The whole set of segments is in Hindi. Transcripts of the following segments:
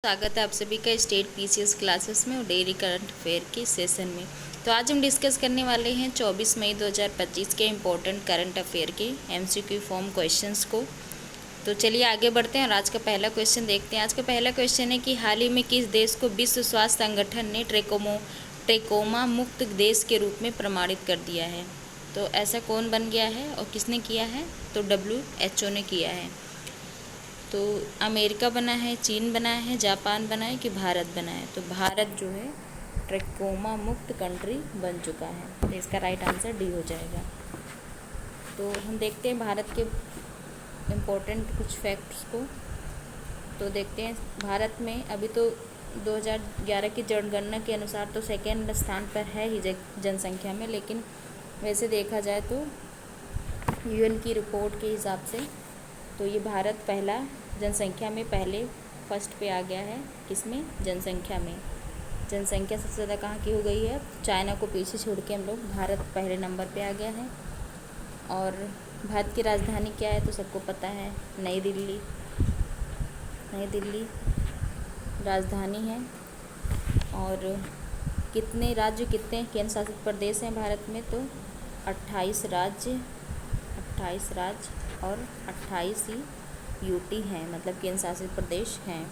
स्वागत है आप सभी का स्टेट पीसीएस क्लासेस में और डेली करंट अफेयर के सेशन में। तो आज हम डिस्कस करने वाले हैं 24 मई 2025 के इम्पोर्टेंट करंट अफेयर के एमसीक्यू फॉर्म क्वेश्चंस को। तो चलिए आगे बढ़ते हैं और आज का पहला क्वेश्चन देखते हैं। आज का पहला क्वेश्चन है कि हाल ही में किस देश को विश्व स्वास्थ्य संगठन ने ट्रेकोमा मुक्त देश के रूप में प्रमाणित कर दिया है। तो ऐसा कौन बन गया है और किसने किया है? तो WHO ने किया है। तो अमेरिका बना है, चीन बना है, जापान बना है कि भारत बना है? तो भारत जो है ट्रेकोमा मुक्त कंट्री बन चुका है। तो इसका राइट आंसर डी हो जाएगा। तो हम देखते हैं भारत के इम्पोर्टेंट कुछ फैक्ट्स को। तो देखते हैं भारत में अभी तो 2011 की जनगणना के अनुसार तो सेकेंड स्थान पर है ही जनसंख्या में, लेकिन वैसे देखा जाए तो यूएन की रिपोर्ट के हिसाब से तो ये भारत पहला जनसंख्या में पहले फर्स्ट पे आ गया है। किसमें? जनसंख्या में। जनसंख्या सबसे ज़्यादा कहाँ की हो गई है? चाइना को पीछे छोड़ के हम लोग भारत पहले नंबर पे आ गया है। और भारत की राजधानी क्या है? तो सबको पता है, नई दिल्ली। नई दिल्ली राजधानी है। और कितने राज्य, कितने केंद्र शासित प्रदेश हैं भारत में? तो 28 राज्य और 28 ही यूटी हैं, मतलब केंद्र शासित प्रदेश हैं।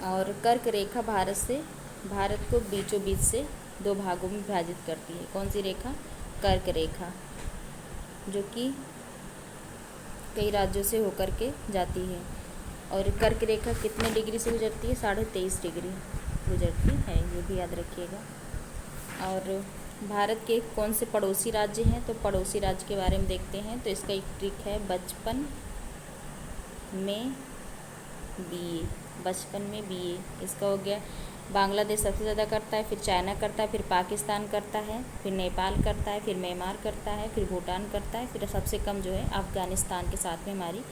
और कर्क रेखा भारत को बीचों बीच से दो भागों में विभाजित करती है। कौन सी रेखा? कर्क रेखा, जो कि कई राज्यों से होकर के जाती है। और कर्क रेखा कितने डिग्री से गुजरती है? 23.5 डिग्री गुजरती है, ये भी याद रखिएगा। और भारत के कौन से पड़ोसी राज्य हैं? तो पड़ोसी राज्य के बारे में देखते हैं। तो इसका एक ट्रिक है, बचपन में बीए। इसका हो गया बांग्लादेश सबसे ज़्यादा करता है, फिर चाइना करता है, फिर पाकिस्तान करता है, फिर नेपाल करता है, फिर म्यांमार करता है, फिर भूटान करता है, फिर सबसे कम जो है अफ़गानिस्तान के साथ में हमारी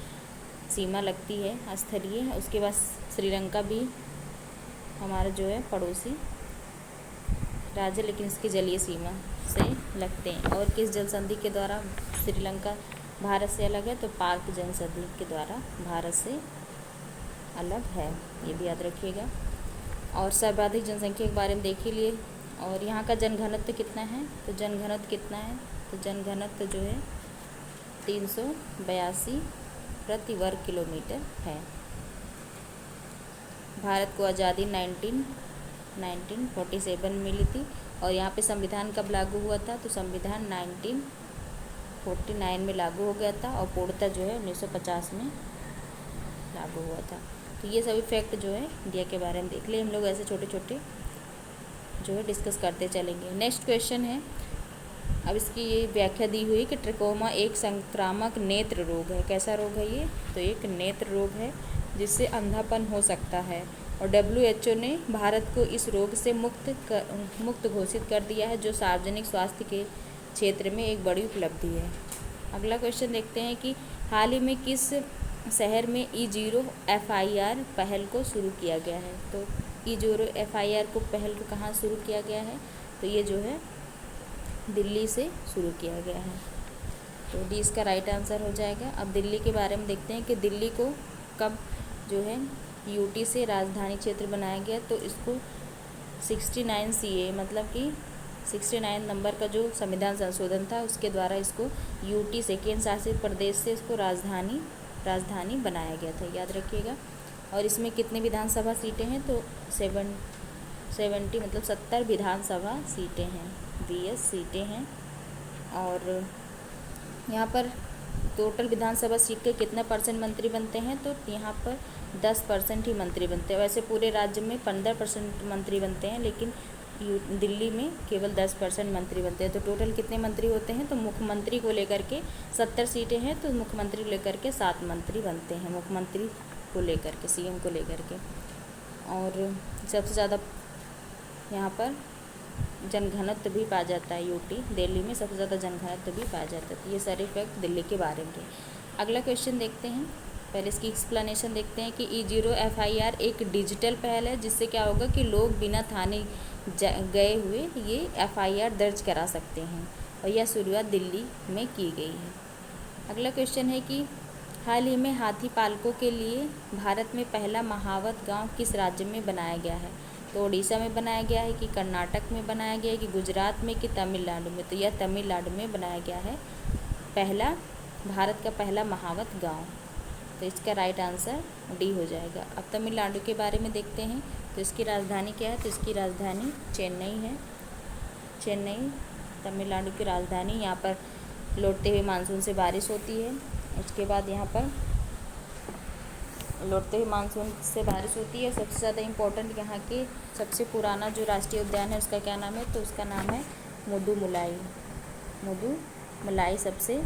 सीमा लगती है स्थलीय। उसके बाद श्रीलंका भी हमारा जो है पड़ोसी राज्य, लेकिन इसकी जलीय सीमा से लगते हैं। और किस जल संधि के द्वारा श्रीलंका भारत से अलग है? तो पाक जल संधि के द्वारा भारत से अलग है, ये भी याद रखिएगा। और सर्वाधिक जनसंख्या के बारे में देख ही लिए। और यहाँ का जनघनत्व कितना है? तो जनघनत्व कितना है? तो जनघनत्व जो है 382 प्रति वर्ग किलोमीटर है। भारत को आज़ादी 1947 में मिली थी। और यहाँ पे संविधान कब लागू हुआ था? तो संविधान 1949 में लागू हो गया था और पूर्णतः जो है 1950 में लागू हुआ था। तो ये सभी फैक्ट जो है इंडिया के बारे में देख लिए हम लोग। ऐसे छोटे छोटे जो है डिस्कस करते चलेंगे। नेक्स्ट क्वेश्चन है, अब इसकी ये व्याख्या दी हुई कि ट्रेकोमा एक संक्रामक नेत्र रोग है। कैसा रोग है ये? तो एक नेत्र रोग है जिससे अंधापन हो सकता है। और WHO ने भारत को इस रोग से मुक्त घोषित कर दिया है, जो सार्वजनिक स्वास्थ्य के क्षेत्र में एक बड़ी उपलब्धि है। अगला क्वेश्चन देखते हैं कि हाल ही में किस शहर में E0 FIR पहल को शुरू किया गया है? तो E0 FIR को पहल को कहाँ शुरू किया गया है? तो ये जो है दिल्ली से शुरू किया गया है। तो डी इसका राइट आंसर हो जाएगा। अब दिल्ली के बारे में देखते हैं कि दिल्ली को कब जो है यूटी से राजधानी क्षेत्र बनाया गया। तो इसको 69 CA मतलब कि 69 नंबर का जो संविधान संशोधन था उसके द्वारा इसको यूटी से, केंद्र शासित प्रदेश से, इसको राजधानी बनाया गया था, याद रखिएगा। और इसमें कितने विधानसभा सीटें हैं? तो 70 मतलब 70 विधानसभा सीटें हैं, VS सीटें हैं। और यहाँ पर टोटल विधानसभा सीट के कितना % मंत्री बनते हैं? तो यहाँ पर 10% ही मंत्री बनते हैं। वैसे पूरे राज्य में 15% मंत्री बनते हैं, लेकिन दिल्ली में केवल 10% मंत्री बनते हैं। तो टोटल कितने मंत्री होते हैं? तो मुख्यमंत्री को लेकर के 70 सीटें हैं, तो मुख्यमंत्री को लेकर के 7 मंत्री बनते हैं, मुख्यमंत्री को लेकर के, CM को लेकर के। और सबसे ज़्यादा यहाँ पर जनघनत्व भी पाया जाता है। यूटी दिल्ली में सबसे ज़्यादा जनघनत्व भी पाया जाता है। तो ये सारे फैक्ट दिल्ली के बारे में थे। अगला क्वेश्चन देखते हैं, पहले इसकी एक्सप्लेनेशन देखते हैं कि E0 FIR एक डिजिटल पहल है, जिससे क्या होगा कि लोग बिना थाने गए हुए ये FIR दर्ज करा सकते हैं। और यह शुरुआत दिल्ली में की गई है। अगला क्वेश्चन है कि हाल ही में हाथी पालकों के लिए भारत में पहला महावत गांव किस राज्य में बनाया गया है? तो उड़ीसा में बनाया गया है कि कर्नाटक में बनाया गया है कि गुजरात में कि तमिलनाडु में? तो यह तमिलनाडु में बनाया गया है पहला, भारत का पहला महावत गांव। तो इसका राइट आंसर डी हो जाएगा। अब तमिलनाडु के बारे में देखते हैं। तो इसकी राजधानी क्या है? तो इसकी राजधानी चेन्नई है। चेन्नई तमिलनाडु की राजधानी। यहाँ पर लौटते हुए मानसून से बारिश होती है। उसके बाद यहाँ पर लौटते हुए मानसून से बारिश होती है। सबसे ज़्यादा इम्पोर्टेंट यहाँ के सबसे पुराना जो राष्ट्रीय उद्यान है उसका क्या नाम है? तो उसका नाम है मुदुमलाई। मुदुमलाई सबसे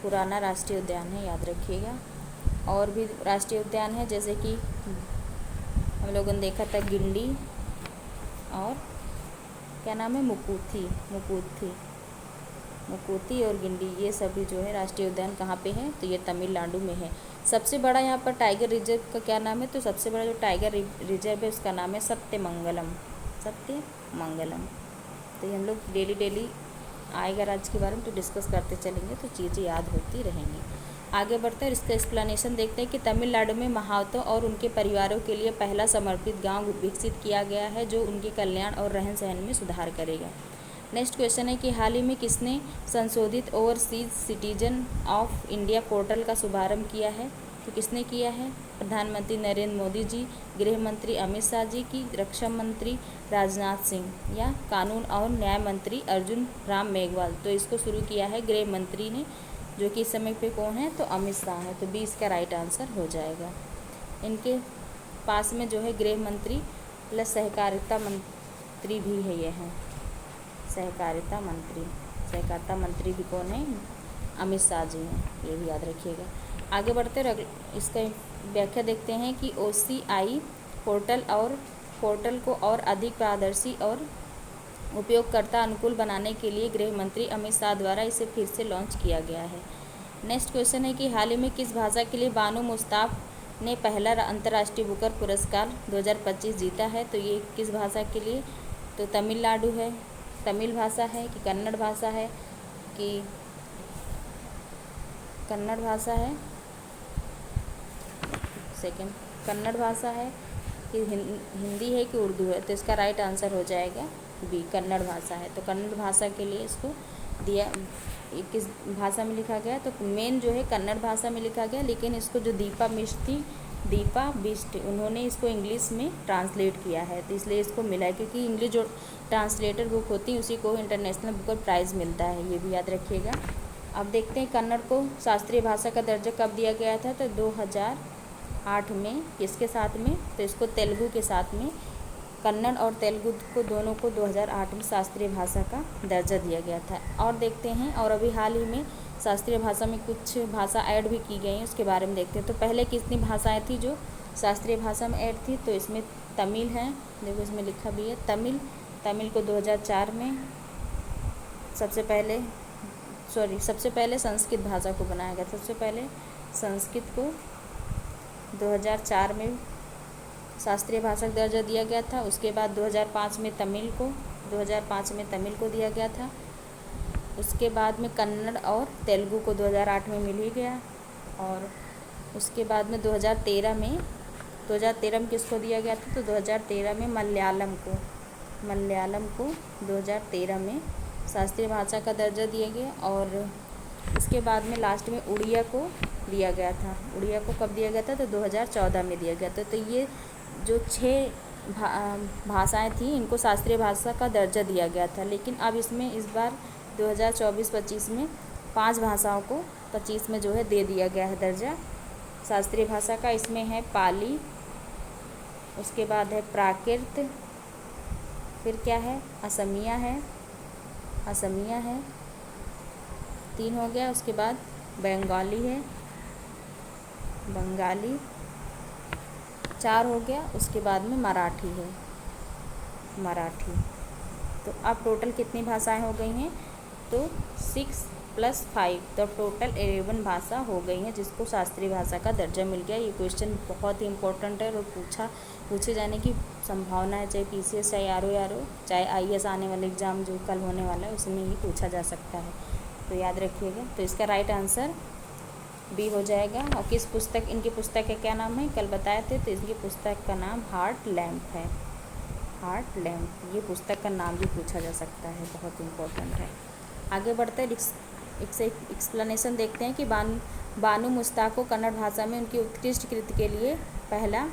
पुराना राष्ट्रीय उद्यान है, याद रखिएगा। और भी राष्ट्रीय उद्यान है जैसे कि हम लोगों ने देखा था गिंडी और क्या नाम है? मुकुथी और गिंडी, ये सभी जो है राष्ट्रीय उद्यान कहाँ पे हैं? तो ये तमिलनाडु में है। सबसे बड़ा यहाँ पर टाइगर रिजर्व का क्या नाम है? तो सबसे बड़ा जो टाइगर रिजर्व है उसका नाम है सत्यमंगलम। तो ये हम लोग डेली आएगा राज्य के बारे में तो डिस्कस करते चलेंगे तो चीज़ें याद होती रहेंगी। आगे बढ़ते हैं, इसका एक्सप्लेनेशन देखते हैं कि तमिलनाडु में महावतों और उनके परिवारों के लिए पहला समर्पित गांव विकसित किया गया है जो उनके कल्याण और रहन सहन में सुधार करेगा। नेक्स्ट क्वेश्चन है कि हाल ही में किसने संशोधित overseas citizen of India portal का शुभारंभ किया है? तो किसने किया है? प्रधानमंत्री नरेंद्र मोदी जी, गृह मंत्री अमित शाह जी की, रक्षा मंत्री राजनाथ सिंह या कानून और न्याय मंत्री अर्जुन राम मेघवाल? तो इसको शुरू किया है गृह मंत्री ने, जो कि इस समय पे कौन है? तो अमित शाह है। तो 20 का राइट आंसर हो जाएगा। इनके पास में जो है गृह मंत्री प्लस सहकारिता मंत्री भी है, ये हैं सहकारिता मंत्री भी कौन है? अमित शाह जी हैं, ये भी याद रखिएगा। आगे बढ़ते इसका व्याख्या देखते हैं कि OCI पोर्टल को और अधिक पारदर्शी और उपयोगकर्ता अनुकूल बनाने के लिए गृह मंत्री अमित शाह द्वारा इसे फिर से लॉन्च किया गया है। नेक्स्ट क्वेश्चन है कि हाल ही में किस भाषा के लिए बानो मुस्ताफ ने पहला अंतर्राष्ट्रीय बुकर पुरस्कार 2025 जीता है? तो ये किस भाषा के लिए? तो तमिलनाडु है, तमिल भाषा है कि कन्नड़ भाषा है कि कन्नड़ भाषा है कन्नड़ भाषा है कि हिंदी है कि उर्दू है? तो इसका राइट आंसर हो जाएगा बी, कन्नड़ भाषा है। तो कन्नड़ भाषा के लिए इसको दिया, किस भाषा में लिखा गया? तो मेन जो है कन्नड़ भाषा में लिखा गया, लेकिन इसको जो दीपा बिष्ट उन्होंने इसको इंग्लिश में ट्रांसलेट किया है, तो इसलिए इसको मिला है, क्योंकि इंग्लिश जो ट्रांसलेटर बुक होती है उसी को इंटरनेशनल बुकर प्राइज़ मिलता है, ये भी याद रखिएगा। अब देखते हैं कन्नड़ को शास्त्रीय भाषा का दर्जा कब दिया गया था? तो 2008 में। किसके साथ में? तो इसको तेलुगु के साथ में, कन्नड़ और तेलुगु को दोनों को 2008 में शास्त्रीय भाषा का दर्जा दिया गया था। और देखते हैं, और अभी हाल ही में शास्त्रीय भाषा में कुछ भाषा ऐड भी की गई हैं, उसके बारे में देखते हैं। तो पहले कितनी भाषाएं थी जो शास्त्रीय भाषा में ऐड थी? तो इसमें तमिल है, देखो इसमें लिखा भी है तमिल को 2004 में सबसे पहले संस्कृत भाषा को बनाया गया। सबसे पहले संस्कृत को 2004 में शास्त्रीय भाषा का दर्जा दिया गया था। उसके बाद 2005 में तमिल को दिया गया था। उसके बाद में कन्नड़ और तेलुगु को 2008 में मिल ही गया। और उसके बाद में 2013 में किसको दिया गया था? तो 2013 में मलयालम को 2013 में शास्त्रीय भाषा का दर्जा दिया गया। और उसके बाद में लास्ट में उड़िया को दिया गया था। उड़िया को कब दिया गया था? तो 2014 में दिया गया था। तो ये जो 6 भाषाएं थी इनको शास्त्रीय भाषा का दर्जा दिया गया था, लेकिन अब इसमें इस बार 2024-25 में 5 भाषाओं को 25 में जो है दे दिया गया है दर्जा शास्त्रीय भाषा का। इसमें है पाली, उसके बाद है प्राकृत, फिर क्या है? असमिया है 3 हो गया। उसके बाद बंगाली 4 हो गया। उसके बाद में मराठी है। तो अब टोटल कितनी भाषाएं हो गई हैं? तो 6 + 5, तो टोटल 11 भाषा हो गई हैं जिसको शास्त्रीय भाषा का दर्जा मिल गया। ये क्वेश्चन बहुत ही इंपॉर्टेंट है और पूछे जाने की संभावना है, चाहे PCS, चाहे RO, चाहे IAS आने वाले एग्ज़ाम जो कल होने वाला है उसमें ही पूछा जा सकता है, तो याद रखिएगा। तो इसका राइट आंसर बी हो जाएगा। और किस पुस्तक, इनकी पुस्तक का क्या नाम है, कल बताए थे, तो इनकी पुस्तक का नाम हार्ट लैम्प है। हार्ट लैम्प, ये पुस्तक का नाम भी पूछा जा सकता है, बहुत इम्पोर्टेंट है। आगे बढ़ते हैं, एक्सप्लेनेशन देखते हैं कि बानू मुश्ताक को कन्नड़ भाषा में उनकी उत्कृष्ट कृति के लिए पहला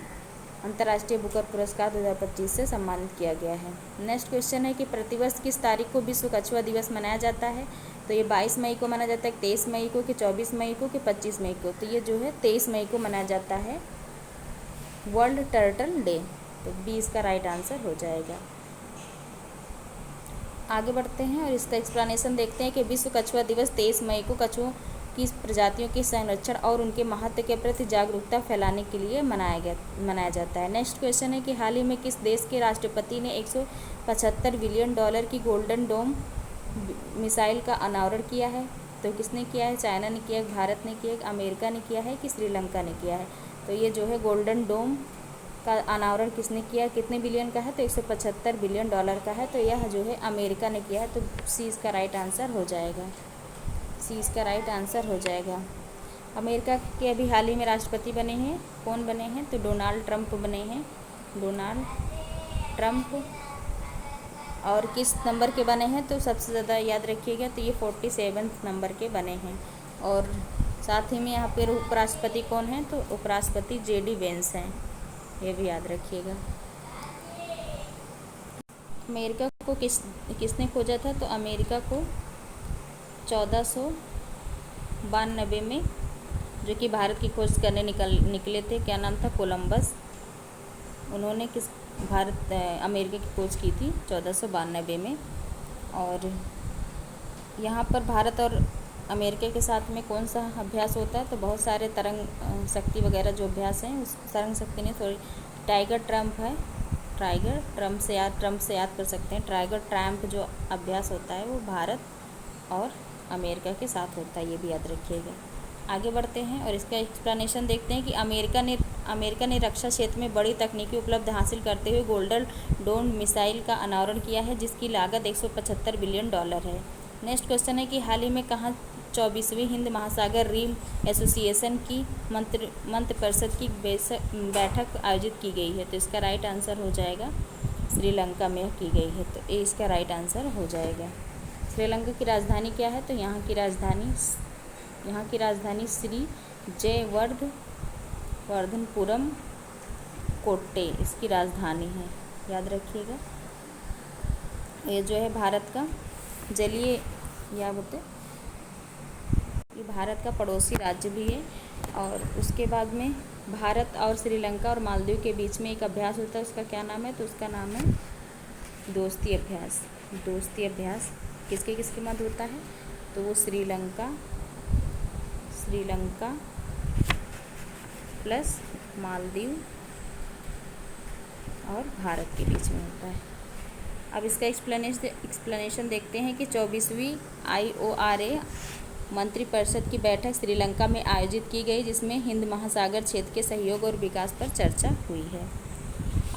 अंतर्राष्ट्रीय बुकर पुरस्कार 2025 से सम्मानित किया गया है। नेक्स्ट क्वेश्चन है कि प्रतिवर्ष किस तारीख को विश्व कछुआ दिवस मनाया जाता है, तो ये 22 मई को मनाया जाता है, 23 मई को, कि 24 मई को, कि 25 मई को, तो ये जो है 23 मई को मनाया जाता है, वर्ल्ड टर्टल डे। तो बी इसका राइट आंसर हो जाएगा। आगे बढ़ते हैं और इसका एक्सप्लेनेशन देखते हैं कि विश्व कछुआ दिवस 23 मई को कछुओं की प्रजातियों के संरक्षण और उनके महत्व के प्रति जागरूकता फैलाने के लिए मनाया जाता है। नेक्स्ट क्वेश्चन है कि हाल ही में किस देश के राष्ट्रपति ने 175 बिलियन डॉलर की गोल्डन डोम मिसाइल का अनावरण किया है, तो किसने किया है, चाइना ने किया है, भारत ने किया है, अमेरिका ने किया है, कि श्रीलंका ने किया है। तो ये जो है गोल्डन डोम का अनावरण किसने किया, कितने बिलियन का है, तो 175 बिलियन डॉलर का है, तो यह जो है अमेरिका ने किया है, तो सी इसका राइट आंसर हो जाएगा। सी इसका राइट आंसर हो जाएगा। अमेरिका के अभी हाल ही में राष्ट्रपति बने हैं, कौन बने हैं, तो डोनाल्ड ट्रंप बने हैं, डोनाल्ड ट्रंप। और किस नंबर के बने हैं, तो सबसे ज़्यादा याद रखिएगा, तो ये 47 नंबर के बने हैं। और साथ ही में यहाँ पर उपराष्ट्रपति कौन है, तो उपराष्ट्रपति JD वेंस हैं, ये भी याद रखिएगा। अमेरिका को किसने खोजा था, तो अमेरिका को 1492 में, जो कि भारत की खोज करने निकले थे, क्या नाम था, कोलंबस। उन्होंने अमेरिका की खोज की थी 1492 में। और यहाँ पर भारत और अमेरिका के साथ में कौन सा अभ्यास होता है, तो बहुत सारे तरंग शक्ति वगैरह जो अभ्यास हैं, उस तरंग शक्ति नहीं, सॉरी, टाइगर ट्रम्प है, टाइगर ट्रम्प से याद कर सकते हैं। टाइगर ट्रम्प जो अभ्यास होता है वो भारत और अमेरिका के साथ होता है, ये भी याद रखिएगा। आगे बढ़ते हैं और इसका एक्सप्लेनेशन देखते हैं कि अमेरिका ने रक्षा क्षेत्र में बड़ी तकनीकी उपलब्धि हासिल करते हुए गोल्डन डोम मिसाइल का अनावरण किया है, जिसकी लागत 175 बिलियन डॉलर है। नेक्स्ट क्वेश्चन है कि हाल ही में कहाँ 24वीं हिंद महासागर रिम एसोसिएशन की मंत्रि परिषद की बैठक आयोजित की गई है, तो इसका राइट आंसर हो जाएगा, श्रीलंका में की गई है, तो ये इसका राइट आंसर हो जाएगा। श्रीलंका की राजधानी क्या है, तो यहाँ की राजधानी श्री जयवर्धनपुरम कोट्टे इसकी राजधानी है, याद रखिएगा। ये जो है भारत का जलीय, या बोलते, ये भारत का पड़ोसी राज्य भी है। और उसके बाद में भारत और श्रीलंका और मालदीव के बीच में एक अभ्यास होता है, उसका क्या नाम है, तो उसका नाम है दोस्ती अभ्यास। दोस्ती अभ्यास किसके मध्य होता है, तो वो श्रीलंका प्लस मालदीव और भारत के बीच में होता है। अब इसका एक्सप्लेनेशन देखते हैं कि 24वीं IORA मंत्रिपरिषद की बैठक श्रीलंका में आयोजित की गई, जिसमें हिंद महासागर क्षेत्र के सहयोग और विकास पर चर्चा हुई है।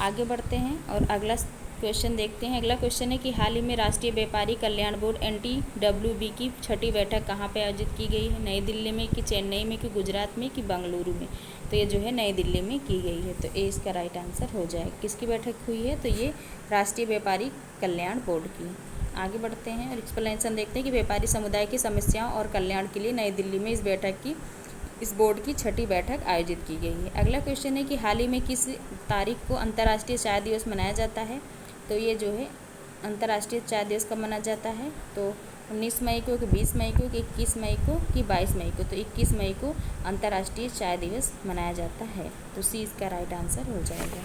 आगे बढ़ते हैं और अगला क्वेश्चन देखते हैं। अगला क्वेश्चन है कि हाल ही में राष्ट्रीय व्यापारी कल्याण बोर्ड NTWB की 6ठी बैठक कहाँ पे आयोजित की गई है, नई दिल्ली में, कि चेन्नई में, कि गुजरात में, कि बेंगलुरु में, तो ये जो है नई दिल्ली में की गई है, तो ये इसका राइट आंसर हो जाएगा। किसकी बैठक हुई है, तो ये राष्ट्रीय व्यापारी कल्याण बोर्ड की। आगे बढ़ते हैं और एक्सप्लेनेशन देखते हैं कि व्यापारी समुदाय की समस्याओं और कल्याण के लिए नई दिल्ली में इस बोर्ड की 6ठी बैठक आयोजित की गई है। अगला क्वेश्चन है कि हाल ही में किस तारीख को अंतर्राष्ट्रीय चाय दिवस मनाया जाता है, तो ये जो है अंतर्राष्ट्रीय चाय दिवस कब मनाया जाता है, तो 19 मई को, कि 20 मई को, कि 21 मई को, कि 22 मई को, तो 21 मई को अंतर्राष्ट्रीय चाय दिवस मनाया जाता है, तो सी इसका राइट आंसर हो जाएगा।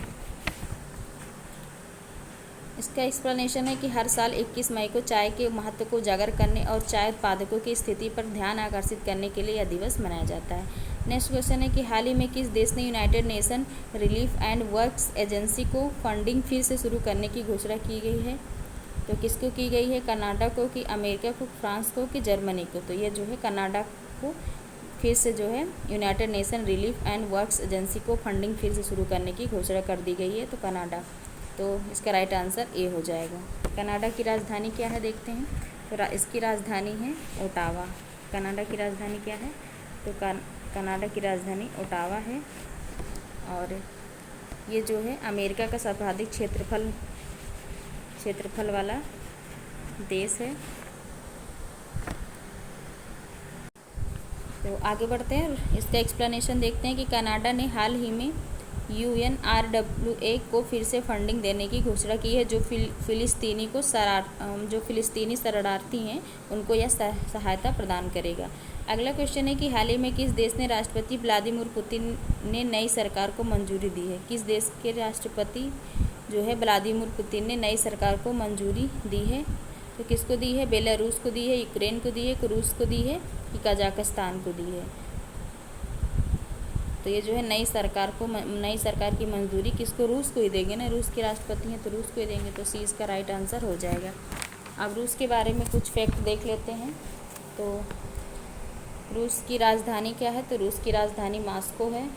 इसका एक्सप्लेनेशन है कि हर साल 21 मई को चाय के महत्व को उजागर करने और चाय उत्पादकों की स्थिति पर ध्यान आकर्षित करने के लिए यह दिवस मनाया जाता है। नेक्स्ट क्वेश्चन है कि हाल ही में किस देश ने United nation relief and works agency को फंडिंग फिर से शुरू करने की घोषणा की गई है, तो किसको की गई है, कनाडा को, कि अमेरिका को, फ्रांस को, कि जर्मनी को, तो ये जो है कनाडा को फिर से जो है United nation relief and works agency को फंडिंग फिर से शुरू करने की घोषणा कर दी गई है, तो कनाडा, तो इसका राइट आंसर ए हो जाएगा। कनाडा की राजधानी क्या है देखते हैं, तो इसकी राजधानी है ओटावा। कनाडा की राजधानी क्या है, तो कनाडा की राजधानी ओटावा है। और ये जो है अमेरिका का सर्वाधिक क्षेत्रफल वाला देश है। तो आगे बढ़ते हैं, इसका एक्सप्लेनेशन देखते हैं कि कनाडा ने हाल ही में UNRWA को फिर से फंडिंग देने की घोषणा की है, जो फिलिस्तीनी शरणार्थी हैं उनको यह सहायता प्रदान करेगा। अगला क्वेश्चन है कि हाल ही में किस देश ने राष्ट्रपति व्लादिमीर पुतिन ने नई सरकार को मंजूरी दी है। किस देश के राष्ट्रपति जो है व्लादिमीर पुतिन ने नई सरकार को मंजूरी दी है। तो किसको दी है? बेलारूस को दी है, यूक्रेन को दी है, रूस को दी है, कि कजाकिस्तान को दी है। तो ये जो है नई सरकार की मंजूरी किसको? रूस को ही देंगे ना, रूस के राष्ट्रपति हैं तो रूस को ही देंगे। तो सी इसका राइट आंसर हो जाएगा। अब रूस के बारे में कुछ फैक्ट देख लेते हैं। तो रूस की राजधानी क्या है? तो रूस की राजधानी मॉस्को है।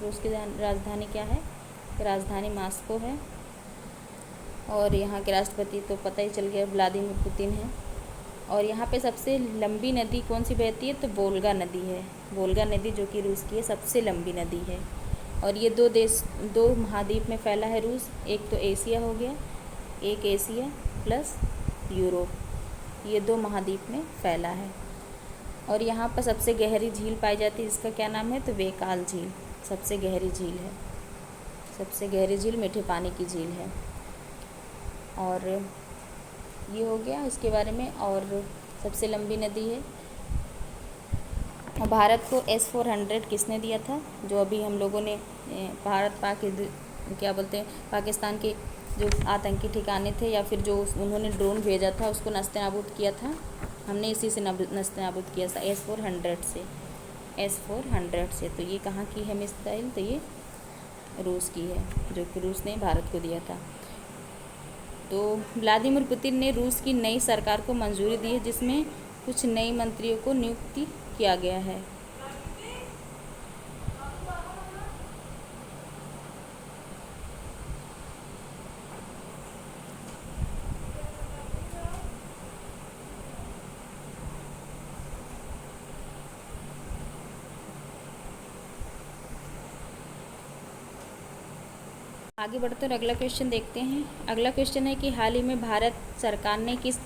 रूस की राजधानी क्या है? राजधानी मॉस्को है। और यहाँ के राष्ट्रपति तो पता ही चल गया, व्लादिमीर पुतिन है। और यहाँ पे सबसे लंबी नदी कौन सी बहती है? तो वोल्गा नदी है। वोल्गा नदी जो कि रूस की है सबसे लंबी नदी है। और ये दो महाद्वीप में फैला है रूस। एक तो एशिया हो गया, एक एशिया प्लस यूरोप, ये 2 महाद्वीप में फैला है। और यहाँ पर सबसे गहरी झील पाई जाती है, इसका क्या नाम है? तो बेकाल झील सबसे गहरी झील है। सबसे गहरी झील मीठे पानी की झील है। और ये हो गया इसके बारे में। और सबसे लंबी नदी है। भारत को S-400 किसने दिया था? जो अभी हम लोगों ने पाकिस्तान के जो आतंकी ठिकाने थे या फिर जो उन्होंने ड्रोन भेजा था उसको नस्ते-नाबूद किया था, हमने इसी से नस्ते-नाबूद किया था, S-400 से। तो ये कहाँ की है मिसाइल? तो ये रूस की है, जो कि रूस ने भारत को दिया था। तो व्लादिमीर पुतिन ने रूस की नई सरकार को मंजूरी दी है, जिसमें कुछ नए मंत्रियों को नियुक्ति किया गया है। आगे बढ़ते हैं, अगला क्वेश्चन देखते हैं। अगला क्वेश्चन है कि हाल ही में भारत सरकार ने किस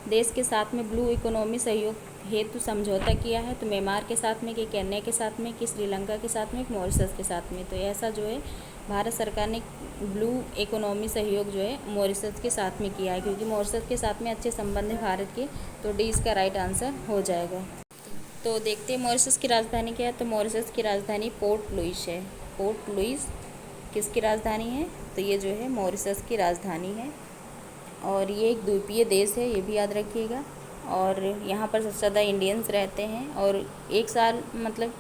देश के साथ में ब्लू इकोनॉमी सहयोग हेतु समझौता किया है? तो म्यांमार के साथ में, कि केन्या के साथ में, कि श्रीलंका के साथ में, मॉरिशस के साथ में। तो ऐसा जो है भारत सरकार ने ब्लू इकोनॉमी सहयोग जो है मॉरिशस के साथ में किया है, क्योंकि मॉरिशस के साथ में अच्छे संबंध है भारत के। तो डी इसका राइट आंसर हो जाएगा। तो देखते हैं मॉरिशस की राजधानी क्या है। तो मॉरिशस की राजधानी पोर्ट लुइस है। पोर्ट लुइस किसकी राजधानी है? तो ये जो है मॉरिशस की राजधानी है। और ये एक द्वीपीय देश है, ये भी याद रखिएगा। और यहाँ पर सबसे ज़्यादा इंडियंस रहते हैं। और एक साल मतलब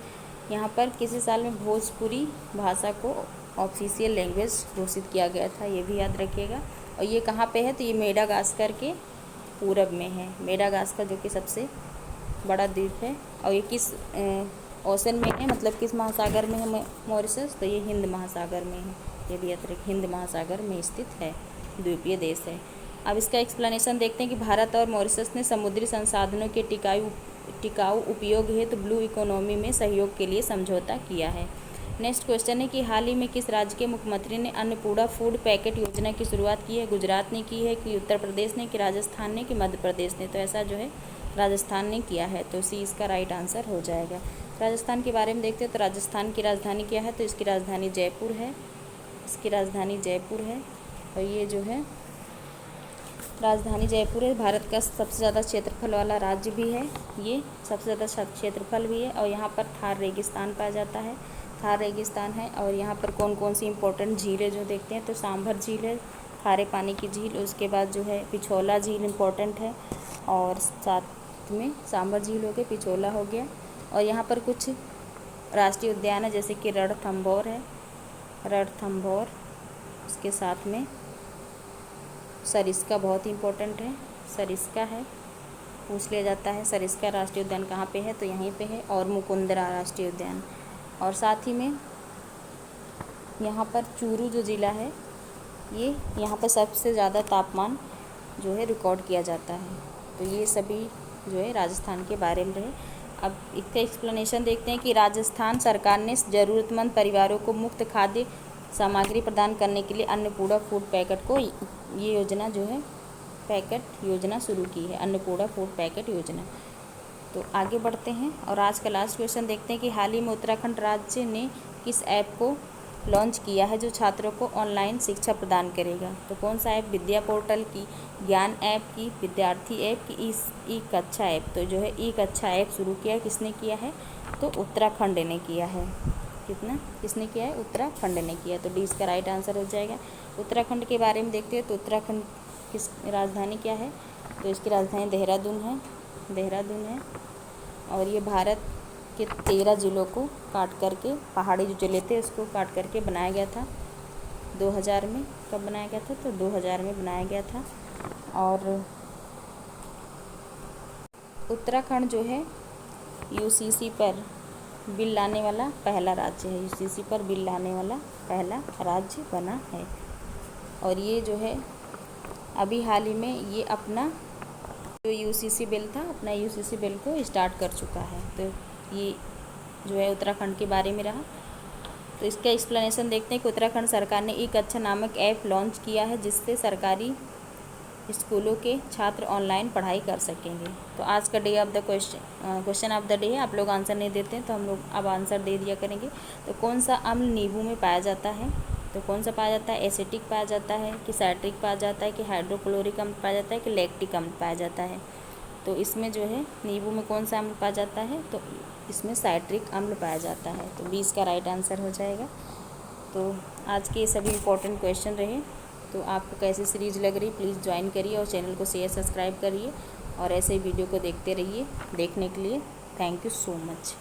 यहाँ पर किसी साल में भोजपुरी भाषा को ऑफिशियल लैंग्वेज घोषित किया गया था, ये भी याद रखिएगा। और ये कहाँ पे है? तो ये मेडागास्कर के पूरब में है। मेडागास्कर जो कि सबसे बड़ा द्वीप है। और ये किस ओशन में है, मतलब किस महासागर में है मॉरिशस? तो ये हिंद महासागर में है। ये भी याद रखिए, हिंद महासागर में स्थित है, द्वीपीय देश है। अब इसका एक्सप्लेनेशन देखते हैं कि भारत और मॉरिशस ने समुद्री संसाधनों के टिकाऊ उपयोग हेतु ब्लू इकोनॉमी में सहयोग के लिए समझौता किया है। नेक्स्ट क्वेश्चन है कि हाल ही में किस राज्य के मुख्यमंत्री ने अन्नपूर्णा फूड पैकेट योजना की शुरुआत की है? गुजरात ने की है, कि उत्तर प्रदेश ने, कि राजस्थान ने, कि मध्य प्रदेश ने? तो ऐसा जो है राजस्थान ने किया है। तो सी इसका राइट आंसर हो जाएगा। राजस्थान के बारे में देखते हैं। तो राजस्थान की राजधानी क्या है? तो इसकी राजधानी जयपुर है। इसकी राजधानी जयपुर है। और ये जो है राजधानी जयपुर है। भारत का सबसे ज़्यादा क्षेत्रफल वाला राज्य भी है, ये सबसे ज़्यादा क्षेत्रफल भी है। और यहाँ पर थार रेगिस्तान पाया जाता है, थार रेगिस्तान है। और यहाँ पर कौन कौन सी इंपॉर्टेंट झीलें जो देखते हैं, तो सांभर झील है, खारे पानी की झील। उसके बाद जो है पिछोला झील इम्पोर्टेंट है। और साथ में सांभर झील हो गया, पिछोला हो गया। और यहाँ पर कुछ राष्ट्रीय उद्यान है, जैसे कि रणथंभौर है, रणथंभौर। उसके साथ में सरिस्का बहुत इम्पोर्टेंट है, सरिस्का है, पूछ लिया जाता है सरिस्का राष्ट्रीय उद्यान कहाँ पे है? तो यहीं पे है। और मुकुंदरा राष्ट्रीय उद्यान। और साथ ही में यहाँ पर चूरू जो ज़िला है, ये यहाँ पर सबसे ज़्यादा तापमान जो है रिकॉर्ड किया जाता है। तो ये सभी जो है राजस्थान के बारे में रहे। अब इसका एक्सप्लेनेशन देखते हैं कि राजस्थान सरकार ने ज़रूरतमंद परिवारों को मुफ्त खाद्य सामग्री प्रदान करने के लिए अन्नपूर्णा फूड पैकेट को ये योजना जो है पैकेट योजना शुरू की है, अन्नपूर्णा फूड पैकेट योजना। तो आगे बढ़ते हैं और आज का लास्ट क्वेश्चन देखते हैं कि हाल ही में उत्तराखंड राज्य ने किस ऐप को लॉन्च किया है जो छात्रों को ऑनलाइन शिक्षा प्रदान करेगा। तो कौन सा ऐप, विद्या पोर्टल की, ज्ञान ऐप की, विद्यार्थी ऐप की, ई कक्षा ऐप। तो जो है ई कक्षा ऐप शुरू किया किसने किया है, तो उत्तराखंड ने किया है। किसने किया है, उत्तराखंड ने किया। तो डी इसका राइट आंसर हो जाएगा। उत्तराखंड के बारे में देखते हैं तो उत्तराखंड किस राजधानी क्या है, तो इसकी राजधानी देहरादून है। और ये भारत के 13 ज़िलों को काट करके, पहाड़ी जो ज़िले थे उसको काट करके बनाया गया था 2000 में। कब बनाया गया था, तो 2000 में बनाया गया था। और उत्तराखंड जो है यूसीसी पर बिल लाने वाला पहला राज्य है, यूसीसी पर बिल लाने वाला पहला राज्य बना है। और ये जो है अभी हाल ही में ये अपना जो यूसीसी बिल था, अपना यूसीसी बिल को स्टार्ट कर चुका है। तो ये जो है उत्तराखंड के बारे में रहा। तो इसका एक्सप्लेनेशन देखते हैं कि उत्तराखंड सरकार ने ई कक्षा नामक ऐप लॉन्च किया है जिससे सरकारी स्कूलों के छात्र ऑनलाइन पढ़ाई कर सकेंगे। तो आज का day of the question of the day है। आप लोग आंसर नहीं देते हैं तो हम लोग अब आंसर दे दिया करेंगे। तो कौन सा अम्ल नींबू में पाया जाता है, तो कौन सा पाया जाता है, एसिटिक पाया जाता है कि साइट्रिक पाया जाता है कि हाइड्रोक्लोरिक अम्ल पाया जाता है कि लैक्टिक अम्ल पाया जाता है। तो इसमें जो है नींबू में कौन सा अम्ल पाया जाता है, तो इसमें साइट्रिक अम्ल पाया जाता है। तो 20 का राइट आंसर हो जाएगा। तो आज के सभी इंपॉर्टेंट क्वेश्चन रहे। तो आपको कैसी सीरीज़ लग रही, प्लीज़ ज्वाइन करिए और चैनल को शेयर सब्सक्राइब करिए और ऐसे ही वीडियो को देखते रहिए। देखने के लिए थैंक यू सो मच।